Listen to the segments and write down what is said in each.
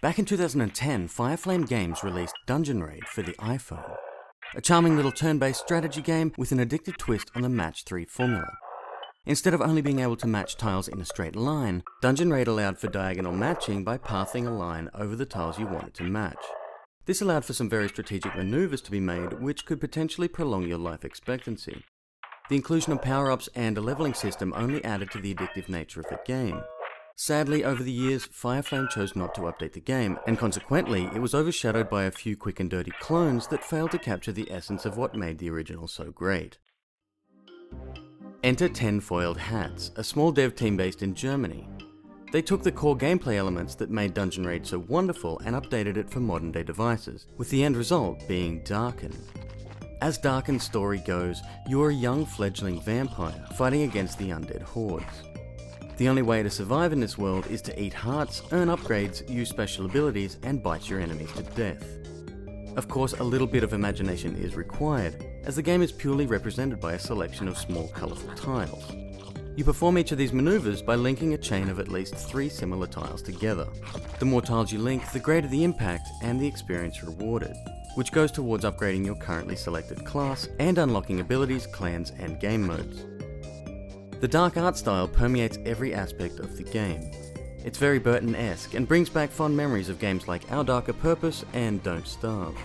Back in 2010, Fireflame Games released Dungeon Raid for the iPhone, a charming little turn-based strategy game with an addictive twist on the match 3 formula. Instead of only being able to match tiles in a straight line, Dungeon Raid allowed for diagonal matching by pathing a line over the tiles you wanted to match. This allowed for some very strategic maneuvers to be made, which could potentially prolong your life expectancy. The inclusion of power-ups and a leveling system only added to the addictive nature of the game. Sadly, over the years, Fireflame chose not to update the game, and consequently, it was overshadowed by a few quick and dirty clones that failed to capture the essence of what made the original so great. Enter 10 Foiled Hats, a small dev team based in Germany. They took the core gameplay elements that made Dungeon Raid so wonderful and updated it for modern day devices, with the end result being Darkin. As Darkin's story goes, you are a young fledgling vampire fighting against the undead hordes. The only way to survive in this world is to eat hearts, earn upgrades, use special abilities, and bite your enemies to death. Of course, a little bit of imagination is required, as the game is purely represented by a selection of small, colourful tiles. You perform each of these maneuvers by linking a chain of at least 3 similar tiles together. The more tiles you link, the greater the impact and the experience rewarded, which goes towards upgrading your currently selected class and unlocking abilities, clans, and game modes. The dark art style permeates every aspect of the game. It's very Burton-esque and brings back fond memories of games like Our Darker Purpose and Don't Starve.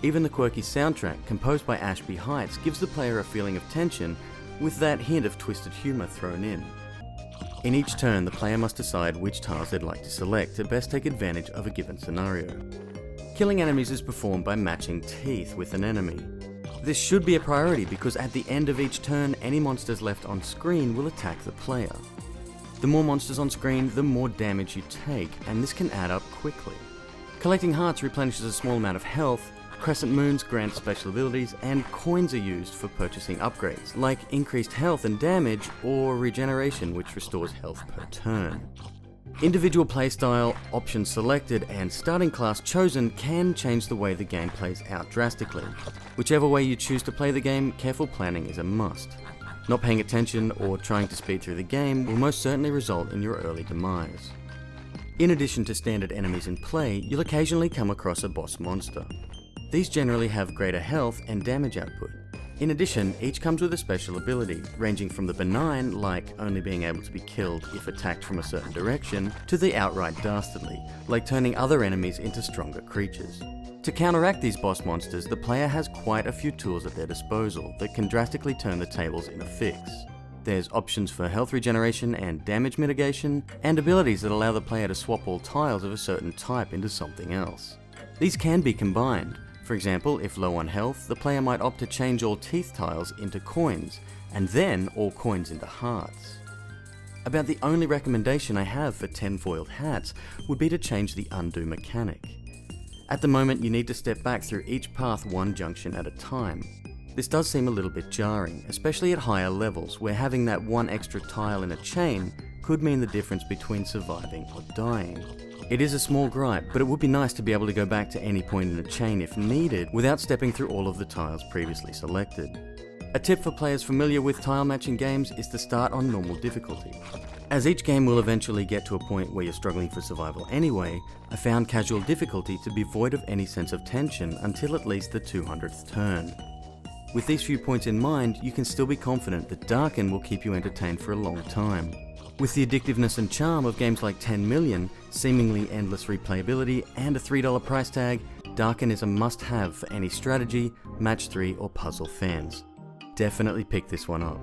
Even the quirky soundtrack, composed by Ashby Heights, gives the player a feeling of tension with that hint of twisted humour thrown in. In each turn, the player must decide which tiles they'd like to select to best take advantage of a given scenario. Killing enemies is performed by matching teeth with an enemy. This should be a priority because at the end of each turn, any monsters left on screen will attack the player. The more monsters on screen, the more damage you take, and this can add up quickly. Collecting hearts replenishes a small amount of health, crescent moons grant special abilities, and coins are used for purchasing upgrades, like increased health and damage, or regeneration, which restores health per turn. Individual playstyle, options selected, and starting class chosen can change the way the game plays out drastically. Whichever way you choose to play the game, careful planning is a must. Not paying attention or trying to speed through the game will most certainly result in your early demise. In addition to standard enemies in play, you'll occasionally come across a boss monster. These generally have greater health and damage output. In addition, each comes with a special ability, ranging from the benign, like only being able to be killed if attacked from a certain direction, to the outright dastardly, like turning other enemies into stronger creatures. To counteract these boss monsters, the player has quite a few tools at their disposal that can drastically turn the tables in a fix. There's options for health regeneration and damage mitigation, and abilities that allow the player to swap all tiles of a certain type into something else. These can be combined. For example, if low on health, the player might opt to change all teeth tiles into coins, and then all coins into hearts. About the only recommendation I have for 10 Foiled Hats would be to change the undo mechanic. At the moment, you need to step back through each path one junction at a time. This does seem a little bit jarring, especially at higher levels, where having that one extra tile in a chain could mean the difference between surviving or dying. It is a small gripe, but it would be nice to be able to go back to any point in a chain if needed without stepping through all of the tiles previously selected. A tip for players familiar with tile matching games is to start on normal difficulty. As each game will eventually get to a point where you're struggling for survival anyway, I found casual difficulty to be void of any sense of tension until at least the 200th turn. With these few points in mind, you can still be confident that Darkin will keep you entertained for a long time. With the addictiveness and charm of games like 10 Million, seemingly endless replayability, and a $3 price tag, Darkin is a must-have for any strategy, match 3 or puzzle fans. Definitely pick this one up.